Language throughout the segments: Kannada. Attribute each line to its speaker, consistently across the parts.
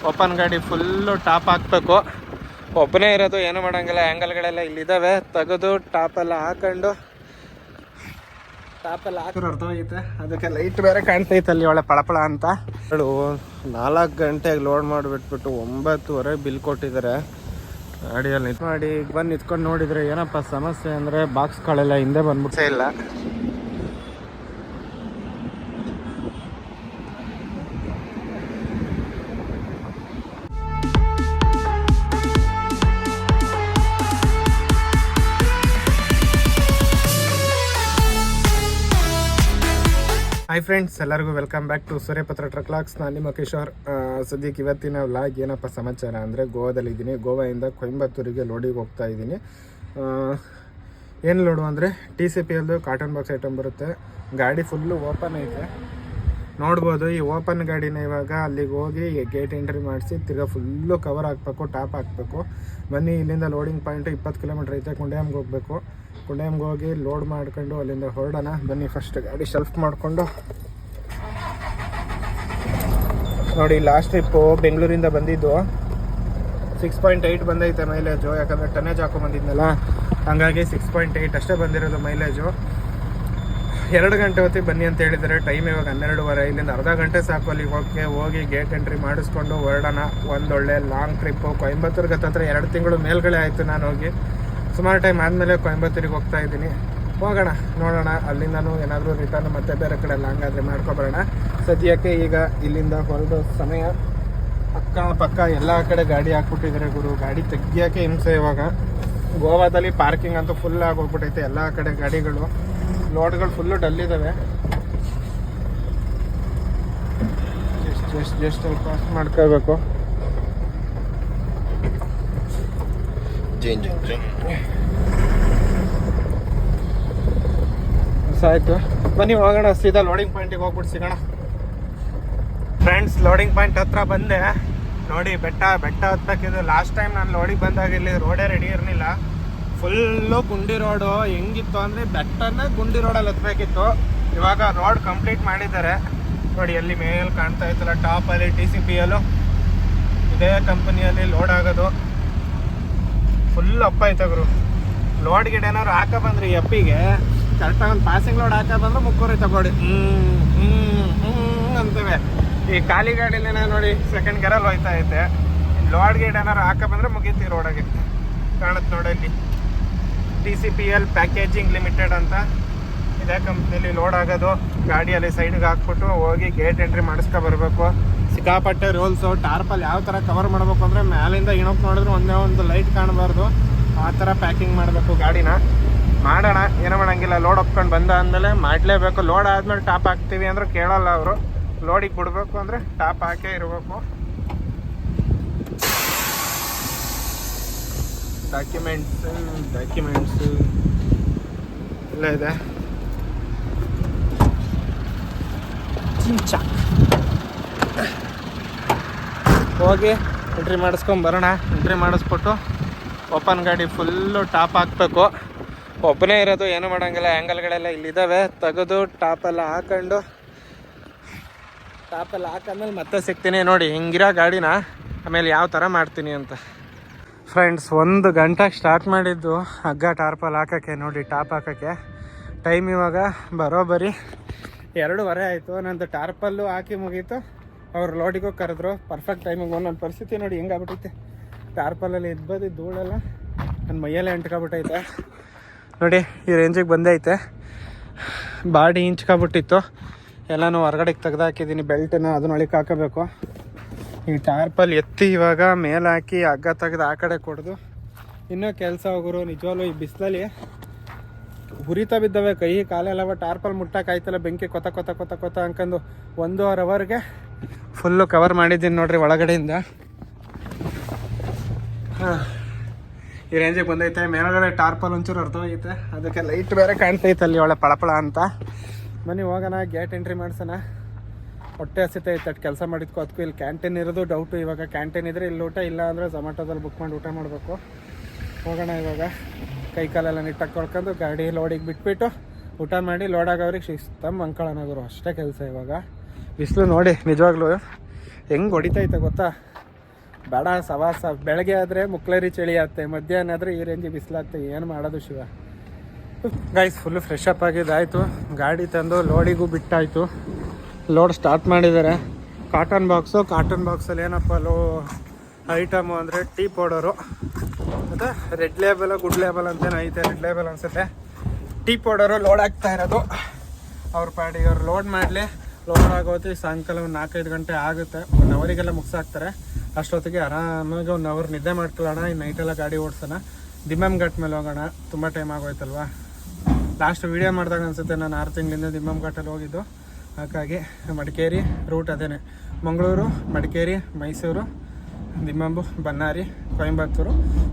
Speaker 1: ಓಪನ್ ಗಾಡಿ ಫುಲ್ಲು ಟಾಪ್ ಹಾಕಬೇಕು. ಒಬ್ಬನೇ ಇರೋದು, ಏನು ಮಾಡೋಂಗಿಲ್ಲ. ಆ್ಯಂಗಲ್ಗಳೆಲ್ಲ ಇಲ್ಲಿದ್ದಾವೆ, ತೆಗೆದು ಟಾಪೆಲ್ಲ ಹಾಕೊಂಡು ಹಾಕಿರೋ ಅರ್ಥವಾಗೈತೆ. ಅದಕ್ಕೆ ಲೈಟ್ ಬೇರೆ ಕಾಣ್ತೈತೆ ಅಲ್ಲಿ ಒಳ್ಳೆ ಪಳಪಳ ಅಂತ. 4 ಗಂಟೆಗೆ ಲೋಡ್ ಮಾಡಿಬಿಟ್ಬಿಟ್ಟು 9:30 ಬಿಲ್ ಕೊಟ್ಟಿದ್ದಾರೆ. ಗಾಡಿಯಲ್ಲಿ ಮಾಡಿ ಬಂದು ನಿಂತ್ಕೊಂಡು ನೋಡಿದರೆ ಏನಪ್ಪ ಸಮಸ್ಯೆ ಅಂದರೆ ಬಾಕ್ಸ್ಗಳೆಲ್ಲ ಹಿಂದೆ ಬಂದ್ಬಿಟ್ಟೇ ಇಲ್ಲ. ಹಾಯ್ ಫ್ರೆಂಡ್ಸ್, ಎಲ್ಲರಿಗೂ welcome back to Suryapatra truck locks. ನಾನು ನಿಮ್ಮ ಕಿಶೋರ್. ಸದ್ಯಕ್ಕೆ ಇವತ್ತಿನ ವ್ಲಾಗ್ ಏನಪ್ಪ ಸಮಾಚಾರ ಅಂದರೆ, ಗೋವಾದಲ್ಲಿದ್ದೀನಿ. ಗೋವಾದಿಂದ ಕೊಯಂಬತ್ತೂರಿಗೆ ಲೋಡಿಗೆ ಹೋಗ್ತಾ ಇದ್ದೀನಿ. ಏನು ಲೋಡು ಅಂದರೆ TCPLದು ಕಾಟನ್ ಬಾಕ್ಸ್ ಐಟಮ್ ಬರುತ್ತೆ. ಗಾಡಿ ಫುಲ್ಲು ಓಪನ್ ಐತೆ, ನೋಡ್ಬೋದು. ಈ ಓಪನ್ ಗಾಡಿನ ಇವಾಗ ಅಲ್ಲಿಗೆ ಹೋಗಿ ಗೇಟ್ ಎಂಟ್ರಿ ಮಾಡಿಸಿ ತಿರ್ಗಾ ಫುಲ್ಲು ಕವರ್ ಹಾಕಬೇಕು, ಟಾಪ್ ಹಾಕಬೇಕು. ಬನ್ನಿ, ಇಲ್ಲಿಂದ ಲೋಡಿಂಗ್ ಪಾಯಿಂಟು 20 ಕಿಲೋಮೀಟ್ರ್ ಐತೆ. ಕುಂಡ್ಯಾಮ್ಗೆ ಹೋಗಬೇಕು. ಕುಂಡ್ಯಾಮ್ಗೆ ಹೋಗಿ ಲೋಡ್ ಮಾಡ್ಕೊಂಡು ಅಲ್ಲಿಂದ ಹೊರಡೋಣ. ಬನ್ನಿ, ಫಸ್ಟ್ ಗಾಡಿ ಶೆಲ್ಫ್ ಮಾಡಿಕೊಂಡು ನೋಡಿ. ಲಾಸ್ಟ್ ಟ್ರಿಪ್ಪು ಬೆಂಗಳೂರಿಂದ ಬಂದಿದ್ದು 6.8 ಬಂದೈತೆ ಮೈಲೇಜು. ಯಾಕಂದರೆ ಟನ್ನೇಜ್ ಹಾಕೊಂಬಂದಿದ್ನಲ್ಲ, ಹಾಗಾಗಿ 6.8 ಅಷ್ಟೇ ಬಂದಿರೋದು ಮೈಲೇಜು. 2 ಗಂಟೆ ಹೊತ್ತಿಗೆ ಬನ್ನಿ ಅಂತ ಹೇಳಿದ್ದಾರೆ. ಟೈಮ್ ಇವಾಗ 12:15. ಇಲ್ಲಿಂದ ಅರ್ಧ ಗಂಟೆ ಸಾಕು ಅಲ್ಲಿಗೆ ಹೋಗಿ ಗೇಟ್ ಎಂಟ್ರಿ ಮಾಡಿಸ್ಕೊಂಡು ಹೊರಡೋಣ. ಒಂದೊಳ್ಳೆ ಲಾಂಗ್ ಟ್ರಿಪ್ಪು. ಕೊಯಂಬತ್ತೂರಿಗೆ ಹತ್ತಿರ 2 ತಿಂಗಳು ಮೇಲ್ಗಡೆ ಆಯಿತು ನಾನು ಹೋಗಿ. ಸುಮಾರು ಟೈಮ್ ಆದಮೇಲೆ ಕೊಯಂಬತ್ತೂರಿಗೆ ಹೋಗ್ತಾ ಇದ್ದೀನಿ. ಹೋಗೋಣ, ನೋಡೋಣ. ಅಲ್ಲಿಂದನೂ ಏನಾದರೂ ರಿಟರ್ನ್ ಮತ್ತೆ ಬೇರೆ ಕಡೆ ಲಾಂಗ್ ಆದರೆ ಮಾಡ್ಕೊಬರೋಣ. ಸದ್ಯಕ್ಕೆ ಈಗ ಇಲ್ಲಿಂದ ಹೊರಡೋ ಸಮಯ. ಅಕ್ಕ ಪಕ್ಕ ಎಲ್ಲ ಕಡೆ ಗಾಡಿ ಹಾಕ್ಬಿಟ್ಟಿದ್ದಾರೆ ಗುರು. ಗಾಡಿ ತೆಗಿಯೋಕ್ಕೆ ಹಿಂಸೆ ಇವಾಗ. ಗೋವಾದಲ್ಲಿ ಪಾರ್ಕಿಂಗ್ ಅಂತೂ ಫುಲ್ ಆಗೋಗ್ಬಿಟ್ಟೈತೆ. ಎಲ್ಲ ಕಡೆ ಗಾಡಿಗಳು, ಲೋಡ್ಗಳು ಫುಲ್ಲು ಡಲ್ ಇದ್ದಾವೆ. ಜಸ್ಟ್ ಅಲ್ಲಿ ಪಾಸ್ ಮಾಡ್ಕೋಬೇಕು. ಆಯಿತು, ಬನ್ನಿ ಹೋಗೋಣ. ಸೀದಾ ಲೋಡಿಂಗ್ ಪಾಯಿಂಟಿಗೆ ಹೋಗ್ಬಿಟ್ಟು ಸಿಗೋಣ. ಫ್ರೆಂಡ್ಸ್, ಲೋಡಿಂಗ್ ಪಾಯಿಂಟ್ ಹತ್ರ ಬಂದೆ. ನೋಡಿ, ಬೆಟ್ಟ ಹತ್ತಕ್ಕಿದ್ದು. ಲಾಸ್ಟ್ ಟೈಮ್ ನಾನು ಲೋಡಿಗೆ ಬಂದಾಗ ಇಲ್ಲಿ ರೋಡೇ ರೆಡಿ ಇರಲಿಲ್ಲ. ಫುಲ್ಲು ಗುಂಡಿ ರೋಡು. ಹೆಂಗಿತ್ತು ಅಂದರೆ ಬೆಟ್ಟನ ಗುಂಡಿ ರೋಡಲ್ಲಿ ಹತ್ತಬೇಕಿತ್ತು. ಇವಾಗ ರೋಡ್ ಕಂಪ್ಲೀಟ್ ಮಾಡಿದ್ದಾರೆ. ನೋಡಿ, ಅಲ್ಲಿ ಮೇಲೆ ಕಾಣ್ತಾ ಇತ್ತಲ್ಲ ಟಾಪಲ್ಲಿ TCPL, ಇದೇ ಕಂಪನಿಯಲ್ಲಿ ಲೋಡ್ ಆಗೋದು. ಫುಲ್ ಅಪ್ಪ ಐತೆ ಗುರು. ಲೋಡ್ ಗಿಡ ಏನಾದ್ರು ಹಾಕ ಬಂದ್ರಿ ಎಪ್ಪಿಗೆ ಕರೆಕ್ಟಾಗಿ ಒಂದು ಪಾಸಿಂಗ್ ಲೋಡ್ ಹಾಕ ಬಂದ್ರೆ ಮುಕ್ಕೂರಿ ತಗೊಳ್ಳಿ ಅಂತವೆ. ಈ ಖಾಲಿ ಗಾಡಿಲೇನ ನೋಡಿ ಸೆಕೆಂಡ್ ಗೇರಲ್ಲಿ ಹೋಯ್ತಾ ಐತೆ. ಲೋಡ್ ಗಿಡ ಏನಾರು ಹಾಕ ಬಂದರೆ ಮುಗೀತಿ ರೋಡಾಗೆ. ಕಾಣುತ್ತೆ ನೋಡಿ ಇಲ್ಲಿ TCPL ಪ್ಯಾಕೇಜಿಂಗ್ ಲಿಮಿಟೆಡ್ ಅಂತ. ಇದೇ ಕಂಪ್ನಿಯಲ್ಲಿ ಲೋಡ್ ಆಗೋದು. ಗಾಡಿಯಲ್ಲಿ ಸೈಡ್ಗೆ ಹಾಕ್ಬಿಟ್ಟು ಹೋಗಿ ಗೇಟ್ ಎಂಟ್ರಿ ಮಾಡಿಸ್ಕೊ ಬರಬೇಕು. ಸಿಕ್ಕಾಪಟ್ಟೆ ರೂಲ್ಸು. ಟಾರ್ಪಲ್ಲಿ ಯಾವ ಥರ ಕವರ್ ಮಾಡಬೇಕು ಅಂದರೆ ಮ್ಯಾಲಿಂದ ಇಣೋಕೆ ನೋಡಿದ್ರೆ ಒಂದೇ ಒಂದು ಲೈಟ್ ಕಾಣಬಾರ್ದು. ಆ ಥರ ಪ್ಯಾಕಿಂಗ್ ಮಾಡಬೇಕು ಗಾಡಿನ. ಮಾಡೋಣ, ಏನೋ ಮಾಡೋಂಗಿಲ್ಲ. ಲೋಡ್ ಒಪ್ಕೊಂಡು ಬಂದ ಅಂದಮೇಲೆ ಮಾಡಲೇಬೇಕು. ಲೋಡ್ ಆದಮೇಲೆ ಟಾಪ್ ಹಾಕ್ತೀವಿ ಅಂದರೆ ಕೇಳಲ್ಲ ಅವರು. ಲೋಡಿಗೆ ಬಿಡಬೇಕು ಅಂದರೆ ಟಾಪ್ ಹಾಕೇ ಇರಬೇಕು. ಡಾಕ್ಯುಮೆಂಟ್ಸು ಎಲ್ಲ ಇದೆ. ಹೋಗಿ ಎಂಟ್ರಿ ಮಾಡಿಸ್ಕೊಂಡು ಬರೋಣ. ಎಂಟ್ರಿ ಮಾಡಿಸ್ಬಿಟ್ಟು ಓಪನ್ ಗಾಡಿ ಫುಲ್ಲು ಟಾಪ್ ಹಾಕಬೇಕು. ಒಬ್ಬನೇ ಇರೋದು, ಏನು ಮಾಡೋಂಗಿಲ್ಲ. ಆ್ಯಂಗಲ್ಗಳೆಲ್ಲ ಇಲ್ಲಿದ್ದಾವೆ, ತೆಗೆದು ಟಾಪೆಲ್ಲ ಹಾಕೊಂಡು ಹಾಕಂದ್ಮೇಲೆ ಮತ್ತೆ ಸಿಗ್ತೀನಿ. ನೋಡಿ ಹಿಂಗಿರೋ ಗಾಡಿನ ಆಮೇಲೆ ಯಾವ ಥರ ಮಾಡ್ತೀನಿ ಅಂತ. ಫ್ರೆಂಡ್ಸ್, 1 ಗಂಟೆಗೆ ಸ್ಟಾರ್ಟ್ ಮಾಡಿದ್ದು ಹಗ್ಗ ಟಾರ್ಪಲ್ ಹಾಕೋಕ್ಕೆ. ನೋಡಿ, ಟಾಪ್ ಹಾಕೋಕ್ಕೆ ಟೈಮ್ ಇವಾಗ ಬರೋಬ್ಬರಿ 2:15 ಆಯಿತು. ನಂದು ಟಾರ್ಪಲ್ಲು ಹಾಕಿ ಮುಗೀತು. ಅವ್ರು ಲೋಡಿಗೂ ಕರೆದ್ರು. ಪರ್ಫೆಕ್ಟ್ ಟೈಮಿಗೆ. ಒಂದೊಂದು ಪರಿಸ್ಥಿತಿ ನೋಡಿ ಹೆಂಗಾಗ್ಬಿಟ್ಟೈತೆ. ಟಾರ್ಪಲಲ್ಲಿ ಇದ್ಬೋದು ಧೂಳೆಲ್ಲ ನನ್ನ ಮೈಯಲ್ಲೇ ಅಂಟ್ಕೊಬಿಟ್ಟೈತೆ. ನೋಡಿ, ಈ ರೇಂಜಿಗೆ ಬಂದೈತೆ. ಬಾಡಿ ಹಿಂಚ್ಕೊಬಿಟ್ಟಿತ್ತು. ಎಲ್ಲನೂ ಹೊರಗಡೆಗೆ ತೆಗ್ದಾಕಿದ್ದೀನಿ. ಬೆಲ್ಟನ್ನ ಅದನ್ನ ಒಳಗೆ ಹಾಕೋಬೇಕು. ಈ ಟಾರ್ಪಲ್ ಎತ್ತಿ ಇವಾಗ ಮೇಲೆ ಹಾಕಿ ಹಗ್ಗ ತೆಗೆದು ಆ ಕಡೆ ಕೊಡ್ದು ಇನ್ನೂ ಕೆಲಸ ಹೋಗೋರು. ನಿಜವಾಗ್ಲೂ ಈ ಬಿಸಿಲಲ್ಲಿ ಉರಿತಾ ಬಿದ್ದಾವೆ ಕೈ ಕಾಲೆಲ್ಲವ. ಟಾರ್ಪಲ್ ಮುಟ್ಟಕ್ಕಾಯ್ತಲ್ಲ, ಬೆಂಕಿ ಕೊತ ಅನ್ಕೊಂಡು 1.5 ಅವರ್ಗೆ ಫುಲ್ಲು ಕವರ್ ಮಾಡಿದ್ದೀನಿ ನೋಡ್ರಿ ಒಳಗಡೆಯಿಂದ. ಈ ರೇಂಜಿಗೆ ಬಂದೈತೆ. ಮೇಲ್ಗಡೆ ಟಾರ್ಪಲ್ ಒಂಚೂರು ಅರ್ಥವಾಗೈತೆ. ಅದಕ್ಕೆ ಲೈಟ್ ಬೇರೆ ಕಾಣ್ತೈತೆ ಅಲ್ಲಿ ಒಳ್ಳೆ ಪಳಪಳ ಅಂತ. ಬನ್ನಿ ಹೋಗೋಣ, ಗೇಟ್ ಎಂಟ್ರಿ ಮಾಡ್ಸೋಣ. ಹೊಟ್ಟೆ ಹಸಿತೈತೆ. ಅಷ್ಟು ಕೆಲಸ ಮಾಡಿದ್ಕೋ ಅದಕ್ಕೂ. ಇಲ್ಲಿ ಕ್ಯಾಂಟೀನ್ ಇರೋದು ಡೌಟು. ಇವಾಗ ಕ್ಯಾಂಟೀನ್ ಇದ್ದರೆ ಇಲ್ಲಿ ಊಟ, ಇಲ್ಲ ಅಂದರೆ ಝೊಮ್ಯಾಟೋದಲ್ಲಿ ಬುಕ್ ಮಾಡಿ ಊಟ ಮಾಡಬೇಕು. ಹೋಗೋಣ ಇವಾಗ. ಕೈ ಕಾಲೆಲ್ಲ ನೀಟಾಗಿ ತೊಳ್ಕೊಂಡು ಗಾಡಿ ಲೋಡಿಗೆ ಬಿಟ್ಬಿಟ್ಟು ಊಟ ಮಾಡಿ ಲೋಡ್ ಆಗೋರಿಗೆ ಶಿಸ್ತಮ್ಮ ಅಂಕಳನಾಗರು. ಅಷ್ಟೇ ಕೆಲಸ ಇವಾಗ. ಬಿಸಿಲು ನೋಡಿ ನಿಜವಾಗ್ಲೂ ಹೆಂಗೆ ಹೊಡಿತೈತೆ ಗೊತ್ತಾ. ಬೇಡ ಸವಾಸ. ಬೆಳಗ್ಗೆ ಆದರೆ ಮುಕ್ಳರಿ ಚಳಿ ಆಗ್ತದೆ, ಮಧ್ಯಾಹ್ನ ಆದರೆ ಈ ರೇಂಜ್ ಬಿಸಿಲಾಗ್ತದೆ. ಏನು ಮಾಡೋದು Shiva. Guys full fresh up ಆಗಿದ್ದಾಯಿತು. ಗಾಡಿ ತಂದು ಲೋಡಿಗೂ ಬಿಟ್ಟಾಯಿತು. ಲೋಡ್ ಸ್ಟಾರ್ಟ್ ಮಾಡಿದ್ದಾರೆ. ಕಾಟನ್ ಬಾಕ್ಸಲ್ಲಿ ಏನಪ್ಪ ಐಟಮು ಅಂದರೆ ಟೀ ಪೌಡರು ಮತ್ತು ರೆಡ್ ಲೇಬಲ್ ಗುಡ್ ಲೇಬಲ್ ಅಂತೇನು ಐತೆ. ರೆಡ್ ಲೇಬಲ್ ಅನಿಸುತ್ತೆ. ಟೀ ಪೌಡರು ಲೋಡ್ ಆಗ್ತಾ ಇರೋದು. ಅವ್ರ ಪಾಡಿಗೆ ಅವ್ರು ಲೋಡ್ ಮಾಡಲಿ. ಲೋಡ್ ಆಗೋತಿ ಸಾಯಂಕಾಲ ಒಂದು 4-5 ಗಂಟೆ ಆಗುತ್ತೆ. 1 ಅವರಿಗೆಲ್ಲ ಮುಗಿಸಾಕ್ತಾರೆ. ಅಷ್ಟೊತ್ತಿಗೆ ಆರಾಮಾಗಿ 1 ಅವರ್ ನಿದ್ದೆ ಮಾಡ್ಕೊಳ್ಳೋಣ. ಇನ್ನು ನೈಟೆಲ್ಲ ಗಾಡಿ ಓಡಿಸೋಣ. ದಿಮ್ಮಮ್ ಘಾಟ್ ಮೇಲೆ ಹೋಗೋಣ. ತುಂಬ ಟೈಮ್ ಆಗೋಯ್ತಲ್ವಾ. ಲಾಸ್ಟ್ ವೀಡಿಯೋ ಮಾಡಿದಾಗ ಅನಿಸುತ್ತೆ ನಾನು 6 ತಿಂಗಳಿಂದ ದಿಮ್ಮಮ್ ಘಾಟಲ್ಲಿ ಹೋಗಿದ್ದು. ಹಾಗಾಗಿ ಮಡಿಕೇರಿ ರೂಟ್ ಅದೇನೆ. ಮಂಗಳೂರು, ಮಡಿಕೇರಿ, ಮೈಸೂರು, ದಿಮ್ಮಂಬು, ಬನ್ನಾರಿ, ಕೊಯಂಬತ್ತೂರು,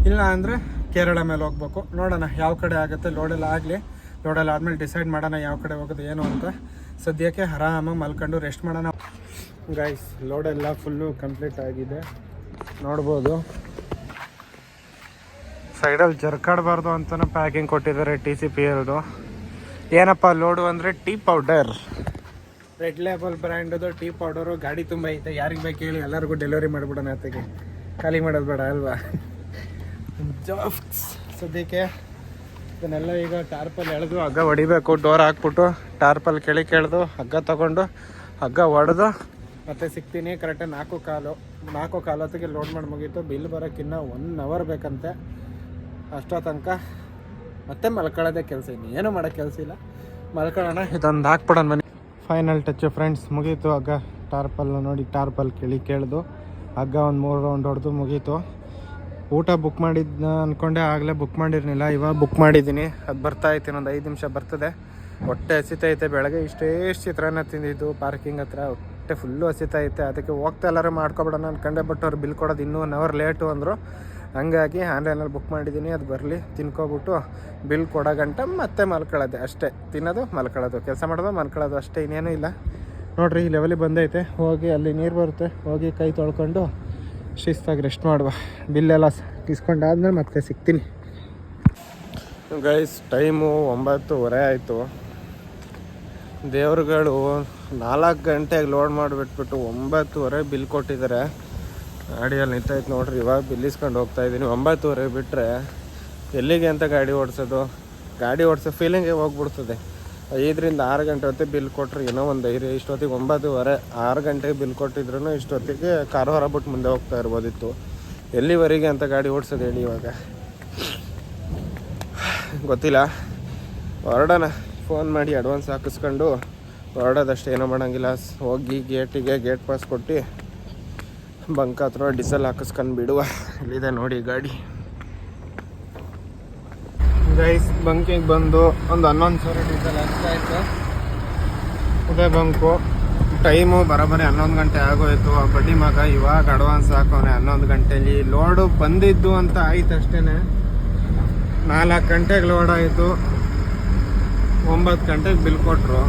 Speaker 1: ಇಲ್ಲ ಅಂದರೆ ಕೇರಳ ಮೇಲೆ ಹೋಗ್ಬೇಕು. ನೋಡೋಣ ಯಾವ ಕಡೆ ಆಗುತ್ತೆ. ಲೋಡೆಲ್ಲ ಆಗಲಿ. ಲೋಡೆಲ್ಲ ಆದಮೇಲೆ ಡಿಸೈಡ್ ಮಾಡೋಣ ಯಾವ ಕಡೆ ಹೋಗೋದು ಏನು ಅಂತ. ಸದ್ಯಕ್ಕೆ ಆರಾಮಾಗಿ ಮಲ್ಕೊಂಡು ರೆಸ್ಟ್ ಮಾಡೋಣ. ಗೈಸ್ ಲೋಡೆಲ್ಲ ಫುಲ್ಲು ಕಂಪ್ಲೀಟ್ ಆಗಿದೆ, ನೋಡ್ಬೋದು. ಸೈಡಲ್ಲಿ ಜರ್ಕಾಡಬಾರ್ದು ಅಂತಲೂ ಪ್ಯಾಕಿಂಗ್ ಕೊಟ್ಟಿದ್ದಾರೆ TCPLದು. ಏನಪ್ಪ ಲೋಡು ಅಂದರೆ ಟೀ ಪೌಡರ್, ರೆಡ್ ಲೇಬಲ್ ಬ್ರ್ಯಾಂಡದು ಟೀ ಪೌಡರು. ಗಾಡಿ ತುಂಬ ಐತೆ. ಯಾರಿಗೆ ಬೇಕು ಹೇಳಿ, ಎಲ್ಲರಿಗೂ ಡೆಲಿವರಿ ಮಾಡಿಬಿಡೋಣ. ಅತ್ತಿಗೆ ಖಾಲಿ ಮಾಡೋದು ಬೇಡ ಅಲ್ವಾ. ಸದ್ಯಕ್ಕೆ ಇದನ್ನೆಲ್ಲ ಈಗ ಟಾರ್ಪಲ್ ಎಳೆದು ಹಗ್ಗ ಹೊಡಿಬೇಕು. ಡೋರ್ ಹಾಕ್ಬಿಟ್ಟು ಟಾರ್ಪಲ್ ಕೆಳಗೆ ಎಳೆದು ಹಗ್ಗ ತೊಗೊಂಡು ಹಗ್ಗ ಹೊಡೆದು ಮತ್ತೆ ಸಿಗ್ತೀನಿ. ಕರೆಕ್ಟಾಗಿ 4:15 ಹೊತ್ತಿಗೆ ಲೋಡ್ ಮಾಡಿ ಮುಗೀತು. ಬಿಲ್ ಬರೋಕ್ಕಿನ್ನ 1 ಅವರ್ ಬೇಕಂತೆ. ಅಷ್ಟೋ ತನಕ ಮತ್ತೆ ಮಲ್ಕೊಳ್ಳೋದೇ ಕೆಲಸ. ಇನ್ನೇನು ಮಾಡೋಕ್ಕೆ ಕೆಲಸ ಇಲ್ಲ. ಮಲ್ಕೊಳ್ಳೋಣ. ಇದೊಂದು ಹಾಕ್ಬಿಡೋಣ ಮನೆ. ಫೈನಲ್ ಟಚ್ಚು ಫ್ರೆಂಡ್ಸ್, ಮುಗೀತು. ಹಗ್ಗ ಟಾರ್ಪಲ್ ನೋಡಿ, ಟಾರ್ಪಲ್ ಕೇಳ್ದು ಹಗ್ಗ ಒಂದು 3 ರೌಂಡ್ ಹೊಡೆದು ಮುಗೀತು. ಊಟ ಬುಕ್ ಮಾಡಿದ್ನ ಅಂದ್ಕೊಂಡೆ, ಆಗಲೇ ಬುಕ್ ಮಾಡಿರಲಿಲ್ಲ. ಇವಾಗ ಬುಕ್ ಮಾಡಿದ್ದೀನಿ. ಅದು ಬರ್ತಾಯಿತ್ತು, ಇನ್ನೊಂದು 5 ನಿಮಿಷ ಬರ್ತದೆ. ಹೊಟ್ಟೆ ಹಸಿತೈತೆ. ಬೆಳಗ್ಗೆ ಇಷ್ಟೇ ಚಿತ್ರಾನ್ನ ತಿಂದಿದ್ದು ಪಾರ್ಕಿಂಗ್ ಹತ್ರ. ಹೊಟ್ಟೆ ಫುಲ್ಲು ಹಸಿತೈತೆ. ಅದಕ್ಕೆ ಹೋಗ್ತಾ ಎಲ್ಲರೂ ಮಾಡ್ಕೊಬಿಡೋಣ ಅಂದ್ಕೊಂಡೆ. ಬಟ್ ಅವ್ರು ಬಿಲ್ ಕೊಡೋದು ಇನ್ನೂ 1 ಅವರ್ ಲೇಟು ಅಂದರು. ಹಂಗಾಗಿ ಆನ್ಲೈನಲ್ಲಿ ಬುಕ್ ಮಾಡಿದ್ದೀನಿ. ಅದು ಬರಲಿ, ತಿನ್ಕೊಬಿಟ್ಟು ಬಿಲ್ ಕೊಡೋ ಗಂಟ ಮತ್ತೆ ಮಲ್ಕೊಳ್ಳೋದೆ ಅಷ್ಟೇ. ತಿನ್ನೋದು, ಮಲ್ಕೊಳ್ಳೋದು, ಕೆಲಸ ಮಾಡೋದು, ಮಲ್ಕೊಳ್ಳೋದು ಅಷ್ಟೇ. ಇನ್ನೇನೂ ಇಲ್ಲ. ನೋಡಿರಿ ಈ ಲೆವೆಲಿಗೆ ಬಂದೈತೆ. ಹೋಗಿ ಅಲ್ಲಿ ನೀರು ಬರುತ್ತೆ, ಹೋಗಿ ಕೈ ತೊಳ್ಕೊಂಡು ಶಿಸ್ತಾಗಿ ರೆಸ್ಟ್ ಮಾಡುವ. ಬಿಲ್ಲೆಲ್ಲ ಇಸ್ಕೊಂಡಾದ್ಮೇಲೆ ಮತ್ತೆ ಸಿಗ್ತೀನಿ. ಗೈಸ್ ಟೈಮು 9:30 ಆಯಿತು. ದೇವ್ರುಗಳು 4 ಗಂಟೆಗೆ ಲೋಡ್ ಮಾಡಿಬಿಟ್ಬಿಟ್ಟು 9:30 ಬಿಲ್ ಕೊಟ್ಟಿದ್ದಾರೆ. ಗಾಡಿಯಲ್ಲಿ ನಿಂತೈತೆ ನೋಡ್ರಿ. ಇವಾಗ ಬಿಲ್ ಇಸ್ಕೊಂಡು ಹೋಗ್ತಾಯಿದ್ದೀನಿ. 9:30 ಬಿಟ್ಟರೆ ಎಲ್ಲಿಗೆ ಅಂತ ಗಾಡಿ ಓಡಿಸೋದು. ಗಾಡಿ ಓಡಿಸೋ ಫೀಲಿಂಗೇ ಹೋಗ್ಬಿಡ್ತದೆ. 5ರಿಂದ 6 ಗಂಟೆ ಹೊತ್ತಿಗೆ ಬಿಲ್ ಕೊಟ್ಟರೆ ಏನೋ ಒಂದು ಧೈರ್ಯ. ಇಷ್ಟೊತ್ತಿಗೆ 9:30 6 ಗಂಟೆಗೆ ಬಿಲ್ ಕೊಟ್ಟಿದ್ರು ಇಷ್ಟೊತ್ತಿಗೆ ಕಾರವಾರ ಬಿಟ್ಟು ಮುಂದೆ ಹೋಗ್ತಾ ಇರ್ಬೋದಿತ್ತು. ಎಲ್ಲಿವರೆಗೆ ಅಂತ ಗಾಡಿ ಓಡಿಸೋದು ಹೇಳಿ. ಇವಾಗ ಗೊತ್ತಿಲ್ಲ. ಹೊರಡೋಣ. ಫೋನ್ ಮಾಡಿ ಅಡ್ವಾನ್ಸ್ ಹಾಕಿಸ್ಕೊಂಡು ಹೊರಡೋದಷ್ಟೇ, ಏನೋ ಮಾಡೋಂಗಿಲ್ಲ. ಹೋಗಿ ಗೇಟ್ ಪಾಸ್ ಕೊಟ್ಟು ಬಂಕ್ ಹತ್ರ ಡೀಸೆಲ್ ಹಾಕಿಸ್ಕೊಂಡು ಬಿಡುವ. ಇಲ್ಲಿದೆ ನೋಡಿ ಗಾಡಿ. ಗೈಸ್ ಬಂಕಿಗೆ ಬಂದು ಒಂದು 11 ಸಾವಿರ ಡೀಸೆಲ್ ಹಾಕ್ತಾಯಿತ್ತು. ಇದೇ ಬಂಕು. ಟೈಮು ಬರೋಬ್ಬರಿ 11 ಗಂಟೆ ಆಗೋಯ್ತು. ಆ ಬಡ್ಡಿ ಮಗ ಇವಾಗ ಅಡ್ವಾನ್ಸ್ ಹಾಕೋನೆ 11 ಗಂಟೆಲಿ. ಲೋಡು ಬಂದಿದ್ದು ಅಂತ ಆಯ್ತು ಅಷ್ಟೇ. 4 ಗಂಟೆಗೆ ಲೋಡ್ ಆಯಿತು. 9 ಗಂಟೆಗೆ ಬಿಲ್ ಕೊಟ್ಟರು.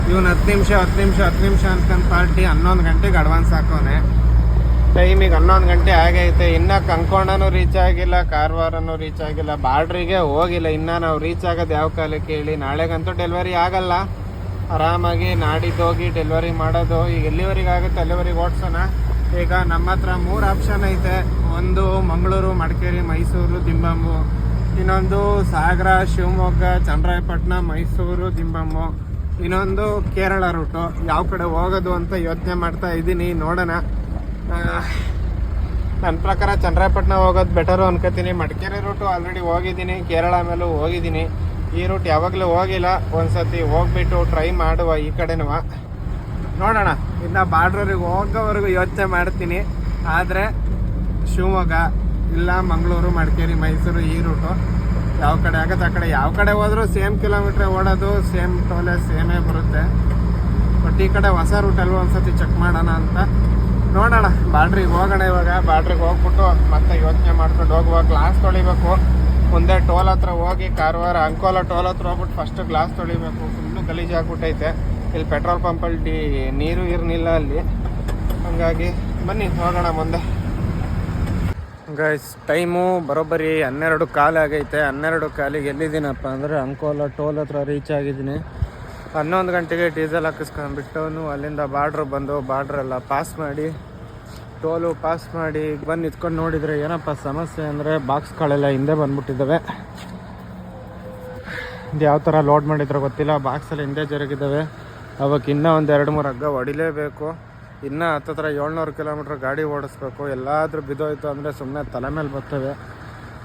Speaker 1: ಇವನು 10 ನಿಮಿಷ ಅನ್ಕೊಂಡು ಪಾರ್ಟಿ 11 ಗಂಟೆಗೆ ಅಡ್ವಾನ್ಸ್ ಹಾಕೋನೆ. ಟೈಮಿಗೆ 11 ಗಂಟೆ ಆಗೈತೆ. ಇನ್ನೂ ಕಂಕೋಣನೂ ರೀಚ್ ಆಗಿಲ್ಲ, ಕಾರವಾರನೂ ರೀಚ್ ಆಗಿಲ್ಲ, ಬಾರ್ಡ್ರಿಗೆ ಹೋಗಿಲ್ಲ. ಇನ್ನೂ ನಾವು ರೀಚ್ ಆಗೋದು ಯಾವ ಕಾಲಕ್ಕೆ ಹೇಳಿ. ನಾಳೆಗಂತೂ ಡೆಲಿವರಿ ಆಗಲ್ಲ. ಆರಾಮಾಗಿ ನಾಡಿದ್ದು ಹೋಗಿ ಡೆಲಿವರಿ ಮಾಡೋದು. ಈಗ ಎಲ್ಲಿವರೆಗೆ ಆಗುತ್ತೆ ಅಲ್ಲಿವರೆಗೆ ಓಡಿಸೋಣ. ಈಗ ನಮ್ಮ ಹತ್ರ 3 ಆಪ್ಷನ್ ಐತೆ. ಒಂದು ಮಂಗಳೂರು, ಮಡಿಕೇರಿ, ಮೈಸೂರು, ದಿಮ್ಮಂಬು. ಇನ್ನೊಂದು ಸಾಗರ, ಶಿವಮೊಗ್ಗ, ಚನ್ನರಾಯಪಟ್ಟಣ, ಮೈಸೂರು, ದಿಮ್ಮಂಬು. ಇನ್ನೊಂದು ಕೇರಳ ರೂಟು. ಯಾವ ಕಡೆ ಹೋಗೋದು ಅಂತ ಯೋಚನೆ ಮಾಡ್ತಾ ಇದ್ದೀನಿ. ನೋಡೋಣ. ನನ್ನ ಪ್ರಕಾರ ಚನ್ನರಾಯಪಟ್ಟಣ ಹೋಗೋದು ಬೆಟರು ಅನ್ಕೋತೀನಿ. ಮಡಿಕೇರಿ ರೂಟು ಆಲ್ರೆಡಿ ಹೋಗಿದ್ದೀನಿ, ಕೇರಳ ಮೇಲೂ ಹೋಗಿದ್ದೀನಿ. ಈ ರೂಟ್ ಯಾವಾಗಲೂ ಹೋಗಿಲ್ಲ. ಒಂದು ಸತಿ ಹೋಗ್ಬಿಟ್ಟು ಟ್ರೈ ಮಾಡುವ ಈ ಕಡೆನೂ. ನೋಡೋಣ. ಇನ್ನು ಬಾರ್ಡ್ರಿಗೆ ಹೋಗೋವರೆಗೂ ಯೋಚನೆ ಮಾಡ್ತೀನಿ. ಆದರೆ ಶಿವಮೊಗ್ಗ ಇಲ್ಲ ಮಂಗಳೂರು, ಮಡಿಕೇರಿ, ಮೈಸೂರು ಈ ರೂಟು ಯಾವ ಕಡೆ ಆಗುತ್ತೆ ಆ ಕಡೆ. ಯಾವ ಕಡೆ ಹೋದರೂ ಸೇಮ್ ಕಿಲೋಮೀಟ್ರ್ ಓಡೋದು, ಸೇಮ್ ಟೋಲೆ ಸೇಮೇ ಬರುತ್ತೆ. ಬಟ್ ಈ ಕಡೆ ಹೊಸ ರೂಟಲ್ಲಿ ಒಂದು ಸತಿ ಚೆಕ್ ಮಾಡೋಣ ಅಂತ. ನೋಡೋಣ. ಬಾರ್ಡ್ರಿಗೆ ಹೋಗೋಣ. ಇವಾಗ ಬಾರ್ಡ್ರಿಗೆ ಹೋಗ್ಬಿಟ್ಟು ಮತ್ತೆ ಯೋಚನೆ ಮಾಡ್ಕೊಂಡು ಹೋಗುವ. ಗ್ಲಾಸ್ ತೊಳಿಬೇಕು. ಮುಂದೆ ಟೋಲ್ ಹತ್ರ ಹೋಗಿ ಕಾರವಾರ ಅಂಕೋಲ ಟೋಲ್ ಹತ್ರ ಹೋಗ್ಬಿಟ್ಟು ಫಸ್ಟ್ ಗ್ಲಾಸ್ ತೊಳಿಬೇಕು. ಫುಲ್ಲು ಗಲೀಜು ಆಗ್ಬಿಟ್ಟೈತೆ. ಇಲ್ಲಿ ಪೆಟ್ರೋಲ್ ಪಂಪಲ್ಲಿ ನೀರು ಇರಲಿಲ್ಲ ಅಲ್ಲಿ. ಹಾಗಾಗಿ ಬನ್ನಿ ಹೋಗೋಣ ಮುಂದೆ. ಗೈಸ್ ಟೈಮು ಬರೋಬ್ಬರಿ 12:15 ಆಗೈತೆ. 12:15 ಎಲ್ಲಿದ್ದೀನಪ್ಪ ಅಂದರೆ ಅಂಕೋಲ ಟೋಲ್ ಹತ್ರ ರೀಚ್ ಆಗಿದ್ದೀನಿ. 11 ಗಂಟೆಗೆ ಡೀಸೆಲ್ ಹಾಕಿಸ್ಕೊಂಡ್ಬಿಟ್ಟು ಅಲ್ಲಿಂದ ಬಾರ್ಡ್ರ್ ಬಂದು ಬಾರ್ಡ್ರೆಲ್ಲ ಪಾಸ್ ಮಾಡಿ ಟೋಲು ಪಾಸ್ ಮಾಡಿ ಬಂದು ನಿಂತ್ಕೊಂಡು ನೋಡಿದರೆ ಏನಪ್ಪ ಸಮಸ್ಯೆ ಅಂದರೆ ಬಾಕ್ಸ್ಗಳೆಲ್ಲ ಹಿಂದೆ ಬಂದ್ಬಿಟ್ಟಿದ್ದಾವೆ. ಇದು ಯಾವ ಥರ ಲೋಡ್ ಮಾಡಿದ್ರೋ ಗೊತ್ತಿಲ್ಲ, ಬಾಕ್ಸಲ್ಲಿ ಹಿಂದೆ ಜರುಗಿದ್ದಾವೆ. ಅವಕ್ಕೆ ಇನ್ನೂ ಒಂದು 2-3 ಹಗ್ಗ ಹೊಡಿಲೇಬೇಕು. ಇನ್ನೂ ಹತ್ತತ್ರ 700 ಕಿಲೋಮೀಟ್ರ್ ಗಾಡಿ ಓಡಿಸ್ಬೇಕು. ಎಲ್ಲಾದರೂ ಬಿದ್ದೋಯ್ತು ಅಂದರೆ ಸುಮ್ಮನೆ ತಲೆ ಮೇಲೆ ಬರ್ತವೆ.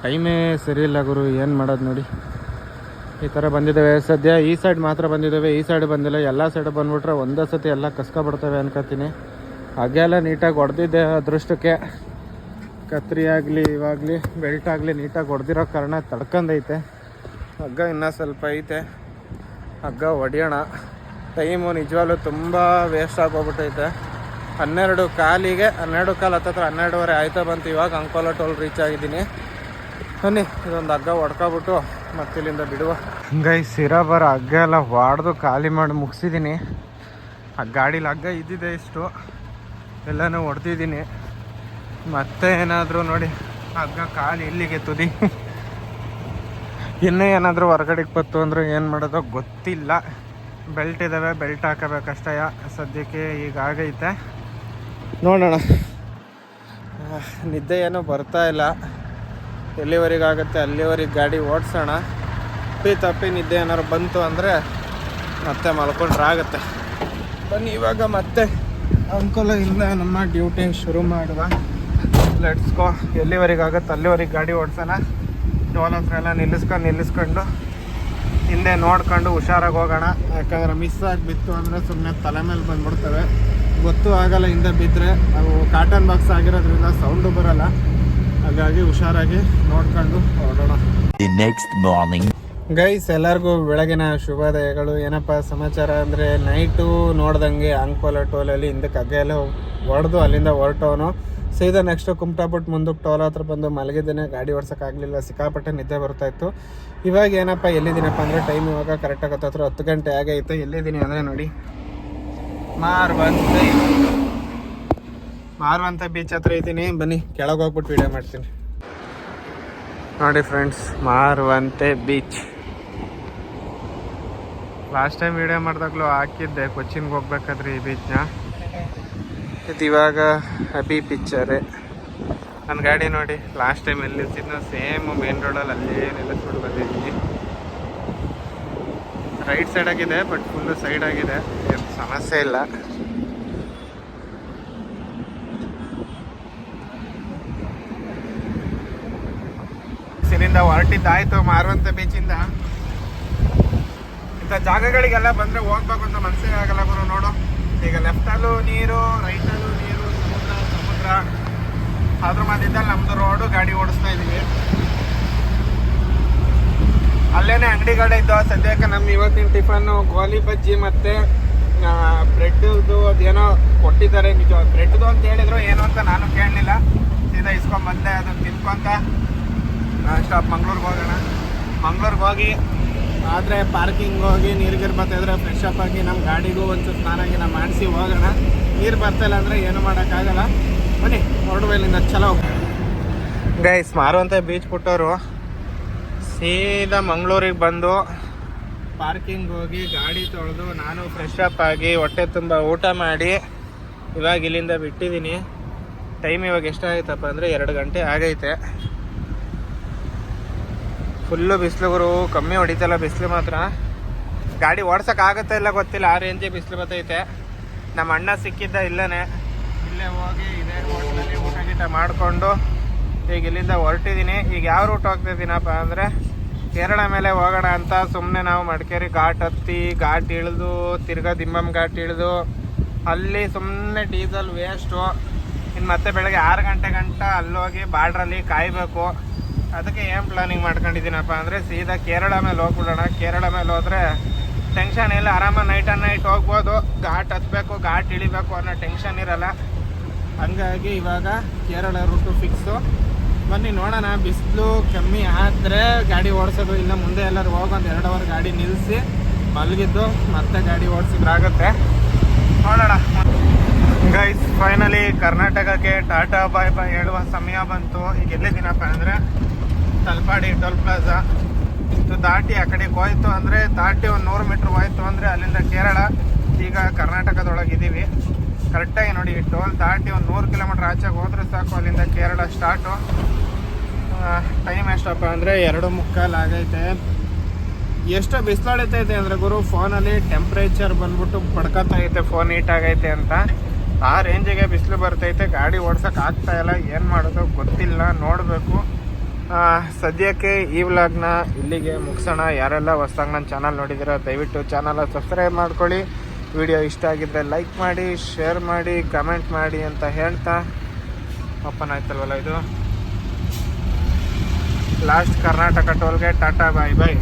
Speaker 1: ಟೈಮೇ ಸರಿ ಇಲ್ಲ ಗುರು, ಏನು ಮಾಡೋದು ನೋಡಿ. ಈ ಥರ ಬಂದಿದ್ದಾವೆ. ಸದ್ಯ ಈ ಸೈಡ್ ಮಾತ್ರ ಬಂದಿದ್ದಾವೆ, ಈ ಸೈಡ್ ಬಂದಿಲ್ಲ. ಎಲ್ಲ ಸೈಡ್ ಬಂದುಬಿಟ್ರೆ ಒಂದೇ ಸತಿ ಎಲ್ಲ ಕಸ್ಕೊಬಿಡ್ತವೆ ಅನ್ಕೋತೀನಿ. ಹಾಗೆ ಎಲ್ಲ ನೀಟಾಗಿ ಹೊಡೆದಿದ್ದೆ ಅದೃಷ್ಟಕ್ಕೆ. ಕತ್ರಿ ಆಗಲಿ ಇವಾಗಲಿ ಬೆಲ್ಟ್ ಆಗಲಿ ನೀಟಾಗಿ ಹೊಡೆದಿರೋ ಕಾರಣ ತಡ್ಕೊಂಡೈತೆ. ಹಗ್ಗ ಇನ್ನೂ ಸ್ವಲ್ಪ ಐತೆ, ಹಗ್ಗ ಹೊಡಿಯೋಣ. ಟೈಮು ನಿಜವಾಗ್ಲೂ ತುಂಬ ವೇಸ್ಟ್ ಆಗೋಗ್ಬಿಟ್ಟೈತೆ. 12:15 ಹತ್ತತ್ರ 12:15 ಆಯ್ತಾ ಬಂತು. ಇವಾಗ ಅಂಕೋಲ ಟೋಲ್ ರೀಚ್ ಆಗಿದ್ದೀನಿ. ಬನ್ನಿ ಇದೊಂದು ಹಗ್ಗ ಹೊಡ್ಕೊಬಿಟ್ಟು ಮತ್ತೆ ಇಲ್ಲಿಂದ ಬಿಡುವ. ಗೈಸ್ ಬರೋ ಹಗ್ಗ ಎಲ್ಲ ಹೊಡೆದು ಖಾಲಿ ಮಾಡಿ ಮುಗಿಸಿದ್ದೀನಿ. ಆ ಗಾಡೀಲಿ ಹಗ್ಗ ಇದ್ದಿದೆ ಇಷ್ಟು, ಎಲ್ಲನೂ ಹೊಡೆದಿದ್ದೀನಿ. ಮತ್ತೆ ಏನಾದರೂ ನೋಡಿ ಹಗ್ಗ ಖಾಲಿ ಇಲ್ಲಿಗೆ ತುದಿ. ಇನ್ನೂ ಏನಾದರೂ ಹೊರಗಡೆಗೆ ಬತ್ತು ಅಂದರೆ ಏನು ಮಾಡೋದೋ ಗೊತ್ತಿಲ್ಲ. ಬೆಲ್ಟ್ ಇದ್ದಾವೆ, ಬೆಲ್ಟ್ ಹಾಕಬೇಕಷ್ಟೇ. ಸದ್ಯಕ್ಕೆ ಈಗ ಆಗೈತೆ, ನೋಡೋಣ. ನಿದ್ದೆ ಏನೂ ಬರ್ತಾ ಇಲ್ಲ. ಎಲ್ಲಿವರೆಗೆ ಆಗುತ್ತೆ ಅಲ್ಲಿವರೆಗೆ ಗಾಡಿ ಓಡಿಸೋಣ. ತಪ್ಪಿ ನಿದ್ದೆ ಏನಾದ್ರು ಬಂತು ಅಂದರೆ ಮತ್ತೆ ಮಲ್ಕೊಂಡ್ರೆ ಆಗುತ್ತೆ. ಬನ್ನಿ ಇವಾಗ ಮತ್ತೆ ಅಂಕೋಲದಿಂದ ನಮ್ಮ ಡ್ಯೂಟಿ ಶುರು ಮಾಡುವ. ಲೆಟ್ಸ್ಕೋ. ಎಲ್ಲಿವರೆಗೆ ಆಗುತ್ತೆ ಅಲ್ಲಿವರೆಗೆ ಗಾಡಿ ಓಡಿಸೋಣ. ಟೋಲ್ ಹತ್ರ ಎಲ್ಲ ನಿಲ್ಲಿಸ್ಕೊಂಡು ಹಿಂದೆ ನೋಡ್ಕೊಂಡು ಹುಷಾರಾಗಿ ಹೋಗೋಣ. ಯಾಕಂದರೆ ಮಿಸ್ ಆಗಿಬಿತ್ತು ಅಂದರೆ ಸುಮ್ಮನೆ ತಲೆ ಮೇಲೆ ಬಂದ್ಬಿಡ್ತವೆ. ಗೊತ್ತೂ ಆಗಲ್ಲ ಹಿಂದೆ ಬಿದ್ದರೆ. ಅವು ಕಾಟನ್ ಬಾಕ್ಸ್ ಆಗಿರೋದ್ರಿಂದ ಸೌಂಡು ಬರೋಲ್ಲ. ಹಾಗಾಗಿ ಹುಷಾರಾಗಿ ನೋಡ್ಕೊಂಡು ಹೊರಡೋಣ.
Speaker 2: ನೆಕ್ಸ್ಟ್ ಮಾರ್ನಿಂಗ್
Speaker 1: ಗೈಸ್ ಎಲ್ಲರಿಗೂ ಬೆಳಗಿನ ಶುಭೋದಯಗಳು. ಏನಪ್ಪ ಸಮಾಚಾರ ಅಂದರೆ ನೈಟು ನೋಡ್ದಂಗೆ ಅಂಕೋಲ ಟೋಲಲ್ಲಿ ಹಿಂದಕ್ಕೆ ಹಗ್ಗ ಎಲ್ಲ ಹೊಡೆದು ಅಲ್ಲಿಂದ ಹೊರಟವನು. ಸೀದಾ ನೆಕ್ಸ್ಟು ಕುಮಟಾಬಿಟ್ಟು ಮುಂದಕ್ಕೆ ಟೋಲ್ ಹತ್ರ ಬಂದು ಮಲಗಿದ್ದೇನೆ. ಗಾಡಿ ಓಡ್ಸೋಕ್ಕಾಗಲಿಲ್ಲ, ಸಿಕ್ಕಾಪಟ್ಟೆ ನಿದ್ದೆ ಬರ್ತಾಯಿತ್ತು. ಇವಾಗ ಏನಪ್ಪ ಎಲ್ಲಿದ್ದೀನಪ್ಪ ಅಂದರೆ ಟೈಮ್ ಇವಾಗ ಕರೆಕ್ಟಾಗಿ 10 ಗಂಟೆ ಆಗೈತೆ. ಎಲ್ಲಿದ್ದೀನಿ ಅಂದರೆ ನೋಡಿ ಮಾರ್ವಂತ ಬೀಚ್ ಹತ್ರ ಇದ್ದೀನಿ. ಬನ್ನಿ ಕೆಳಗೆ ಹೋಗ್ಬಿಟ್ಟು ವೀಡಿಯೋ ಮಾಡ್ತೀನಿ. ನೋಡಿ friends, Maravanthe beach. Last time video ಮಾಡಿದಾಗಲೂ ಹಾಕಿದ್ದೆ ಕೊಚ್ಚಿನ್ಗೆ ಹೋಗ್ಬೇಕಾದ್ರೆ ಈ ಬೀಚ್ನ. ಇದು ಇವಾಗ ಅಬಿ ಪಿಕ್ಚರೇ. ನನ್ನ ಗಾಡಿ ನೋಡಿ ಲಾಸ್ಟ್ ಟೈಮ್ ಎಲ್ಲಿ ನಿಲ್ಸಿದ್ನೋ ಸೇಮ್ ಮೇನ್ ರೋಡಲ್ಲಿ ಅಲ್ಲೇ ನಿಲ್ಲಿಸ್ಬಿಟ್ಟು ಬಂದಿದ್ದೀನಿ. ರೈಟ್ ಸೈಡ್ ಆಗಿದೆ, ಬಟ್ ಫುಲ್ಲು ಸೈಡ್ ಆಗಿದೆ, ಏನು ಸಮಸ್ಯೆ ಇಲ್ಲ. ಸಿನಿಂದ ಹೊರಟಿದ್ದಾಯ್ತು ಮಾರುವಂತ ಬೀಚಿಂದ. ಇಂಥ ಜಾಗಗಳಿಗೆಲ್ಲ ಬಂದರೆ ಹೋಗ್ಬೇಕು ಅಂತ ಮನಸ್ಸೇ ಆಗಲ್ಲ ಗುರು. ನೋಡು, ಈಗ ಲೆಫ್ಟಲ್ಲೂ ನೀರು, ರೈಟಲ್ಲೂ ನೀರು, ಸಮುದ್ರ. ಅದ್ರ ಮಧ್ಯದಲ್ಲಿ ನಮ್ಮದು ರೋಡು, ಗಾಡಿ ಓಡಿಸ್ತಾ ಇದ್ದೀವಿ. ಅಲ್ಲೇನೆ ಅಂಗಡಿಗಳೇ ಇದ್ದವು. ಸದ್ಯಕ್ಕೆ ನಮ್ಮ ಇವತ್ತಿನ ಟಿಫನ್ನು ಗೋಲಿ ಬಜ್ಜಿ ಮತ್ತು ಬ್ರೆಡ್ದು ಅದೇನೋ ಕೊಟ್ಟಿದ್ದಾರೆ. ನಿಜ ಬ್ರೆಡ್ದು ಅಂತ ಹೇಳಿದ್ರು, ಏನು ಅಂತ ನಾನು ಕೇಳಲಿಲ್ಲ. ಸೀದಾ ಇಸ್ಕೊಂಬಂದೆ, ಅದನ್ನು ತಿನ್ಕೊಂತ ಸ್ಟಾಪ್ ಮಂಗ್ಳೂರಿಗೆ ಹೋಗೋಣ. ಮಂಗ್ಳೂರಿಗೆ ಹೋಗಿ ಆದರೆ ಪಾರ್ಕಿಂಗ್ ಹೋಗಿ ನೀರು ಬರ್ತಾಯಿದ್ರೆ ಫ್ರೆಶ್ ಅಪ್ ಆಗಿ ನಮ್ಮ ಗಾಡಿಗೂ ಒಂಚೂರು ಸ್ನಾನಾಗಿನ ಮಾಡಿಸಿ ಹೋಗೋಣ. ನೀರು ಬರ್ತಾಯಿಲ್ಲ ಅಂದರೆ ಏನು ಮಾಡೋಕ್ಕಾಗಲ್ಲ. ಬನ್ನಿ ಹೊರಡುವ ಇಲ್ಲಿಂದ. ಚಲೋ ಗೈಸ್, ಮಾರುವಂಥ ಬೀಚ್ ಬಿಟ್ಟವರು ಸೀದಾ ಮಂಗಳೂರಿಗೆ ಬಂದು ಪಾರ್ಕಿಂಗ್ ಹೋಗಿ ಗಾಡಿ ತೊಳೆದು ನಾನು ಫ್ರೆಶ್ ಅಪ್ ಆಗಿ ಹೊಟ್ಟೆ ತುಂಬ ಊಟ ಮಾಡಿ ಇವಾಗ ಇಲ್ಲಿಂದ ಬಿಟ್ಟಿದ್ದೀನಿ. ಟೈಮ್ ಇವಾಗ ಎಷ್ಟಾಗೈತಪ್ಪ ಅಂದರೆ 2 ಗಂಟೆ ಆಗೈತೆ. ಫುಲ್ಲು ಬಿಸಿಲು ಗುರು, ಕಮ್ಮಿ ಹೊಡಿತಲ್ಲ ಬಿಸಿಲು ಮಾತ್ರ. ಗಾಡಿ ಓಡ್ಸೋಕ್ಕಾಗುತ್ತಾ ಇಲ್ಲ ಗೊತ್ತಿಲ್ಲ, ಆ ರೇಂಜಿ ಬಿಸಿಲು ಬರ್ತೈತೆ. ನಮ್ಮ ಅಣ್ಣ ಸಿಕ್ಕಿದ್ದ ಇಲ್ಲೇ ಹೋಗಿ ಇದೇ ಹೋಟ್ಲಲ್ಲಿ ಊಟ ಗೀಟ ಮಾಡಿಕೊಂಡು ಈಗ ಇಲ್ಲಿಂದ ಹೊರಟಿದ್ದೀನಿ. ಈಗ ಯಾವ ರೂಟ್ ಹೋಗ್ತಿದ್ದೀನಪ್ಪ ಅಂದರೆ ಕೇರಳ ಮೇಲೆ ಹೋಗೋಣ ಅಂತ. ಸುಮ್ಮನೆ ನಾವು ಮಡಿಕೇರಿ ಘಾಟ್ ಹತ್ತಿ ಘಾಟ್ ಇಳಿದು ತಿರ್ಗಾ ದಿಮ್ಮಮ್ ಘಾಟ್ ಇಳಿದು ಅಲ್ಲಿ ಸುಮ್ಮನೆ ಡೀಸೆಲ್ ವೇಸ್ಟು. ಇನ್ನು ಮತ್ತೆ ಬೆಳಗ್ಗೆ 6 ಗಂಟೆ ಗಂಟ ಅಲ್ಲೋಗಿ ಬಾರ್ಡ್ರಲ್ಲಿ ಕಾಯಬೇಕು. ಅದಕ್ಕೆ ಏನು ಪ್ಲಾನಿಂಗ್ ಮಾಡ್ಕೊಂಡಿದ್ದೀನಪ್ಪ ಅಂದರೆ ಸೀದಾ ಕೇರಳ ಮೇಲೆ ಹೋಗ್ಬಿಡೋಣ. ಕೇರಳ ಮೇಲೆ ಹೋದರೆ ಟೆನ್ಷನ್ ಇಲ್ಲ, ಆರಾಮಾಗಿ ನೈಟ್ ಹೋಗ್ಬೋದು. ಘಾಟ್ ಹತ್ತಬೇಕು, ಘಾಟ್ ಇಳಿಬೇಕು ಅನ್ನೋ ಟೆನ್ಷನ್ ಇರಲ್ಲ. ಹಂಗಾಗಿ ಇವಾಗ ಕೇರಳ ರೂಟು ಫಿಕ್ಸು. ಬನ್ನಿ ನೋಡೋಣ. ಬಿಸಿಲು ಕಮ್ಮಿ ಆದರೆ ಗಾಡಿ ಓಡಿಸೋದು, ಇಲ್ಲ ಮುಂದೆ ಎಲ್ಲರೂ ಹೋಗೊಂದು 2 ಅವರ್ ಗಾಡಿ ನಿಲ್ಲಿಸಿ ಮಲಗಿದ್ದು ಮತ್ತೆ ಗಾಡಿ ಓಡಿಸಿದ್ರಾಗುತ್ತೆ. ನೋಡೋಣ. ಗೈಸ್ ಫೈನಲಿ ಕರ್ನಾಟಕಕ್ಕೆ ಟಾಟಾ ಬಾಯ್ ಬಾಯ್ ಹೇಳುವ ಸಮಯ ಬಂತು. ಈಗ ಎಲ್ಲಿದ್ದೀನಪ್ಪ ಅಂದರೆ ತಲಪಾಡಿ ಟೋಲ್ ಪ್ಲಾಜಾ. ಇದು ದಾಟಿ ಆ ಕಡೆಗೆ ಹೋಯ್ತು ಅಂದರೆ ದಾಟಿ ಒಂದು 100 ಮೀಟ್ರ್ ಹೋಯ್ತು ಅಂದರೆ ಅಲ್ಲಿಂದ ಕೇರಳ. ಈಗ ಕರ್ನಾಟಕದೊಳಗಿದ್ದೀವಿ. ಕರೆಕ್ಟಾಗಿ ನೋಡಿ ಟೋಲ್ ದಾಟಿ ಒಂದು 100 ಕಿಲೋಮೀಟ್ರ್ ಆಚೆಗೆ ಹೋದ್ರೆ ಸಾಕು, ಅಲ್ಲಿಂದ ಕೇರಳ ಸ್ಟಾರ್ಟು. ಟೈಮ್ ಎಷ್ಟಪ್ಪ ಅಂದರೆ 2:15 ಆಗೈತೆ. ಎಷ್ಟು ಬಿಸಿಲಾಡೈತೈತೆ ಅಂದರೆ ಗುರು, ಫೋನಲ್ಲಿ ಟೆಂಪ್ರೇಚರ್ ಬಂದ್ಬಿಟ್ಟು ಪಡ್ಕೊತೈತೆ, ಫೋನ್ ಹೀಟ್ ಆಗೈತೆ ಅಂತ. ಆ ರೇಂಜಿಗೆ ಬಿಸಿಲು ಬರ್ತೈತೆ, ಗಾಡಿ ಓಡ್ಸೋಕೆ ಆಗ್ತಾಯಿಲ್ಲ. ಏನು ಮಾಡೋದು ಗೊತ್ತಿಲ್ಲ, ನೋಡಬೇಕು. ಸದ್ಯಕ್ಕೆ ಈ ವ್ಲಾಗ್ನ ಇಲ್ಲಿಗೆ ಮುಗಿಸೋಣ. ಯಾರೆಲ್ಲ ಹೊಸ್ದಾಗಿ ನನ್ನ ಚಾನಲ್ ನೋಡಿದ್ದೀರ ದಯವಿಟ್ಟು ಚಾನಲ್ ಸಬ್ಸ್ಕ್ರೈಬ್ ಮಾಡ್ಕೊಳ್ಳಿ. ವಿಡಿಯೋ ಇಷ್ಟ ಆಗಿದ್ದರೆ ಲೈಕ್ ಮಾಡಿ, ಶೇರ್ ಮಾಡಿ, ಕಮೆಂಟ್ ಮಾಡಿ ಅಂತ ಹೇಳ್ತಾ ಓಪನ್ ಆಯ್ತಲ್ವಲ್ಲ ಇದು ಲಾಸ್ಟ್ ಕರ್ನಾಟಕ ಟೋಲ್ಗೆ. ಟಾಟಾ ಬಾಯ್ ಬಾಯ್.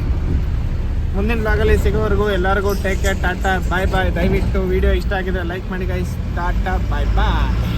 Speaker 1: ಮುಂದಿನ ಬ್ಲಾಗಲ್ಲಿ ಸಿಗೋವರೆಗೂ ಎಲ್ಲರಿಗೂ ಟೇಕ್ ಕೇರ್, ಟಾಟಾ ಬಾಯ್ ಬಾಯ್. ದಯವಿಟ್ಟು ವಿಡಿಯೋ ಇಷ್ಟ ಆಗಿದ್ರೆ ಲೈಕ್ ಮಾಡಿ ಗೈಸ್. ಟಾಟಾ ಬಾಯ್ ಬಾಯ್.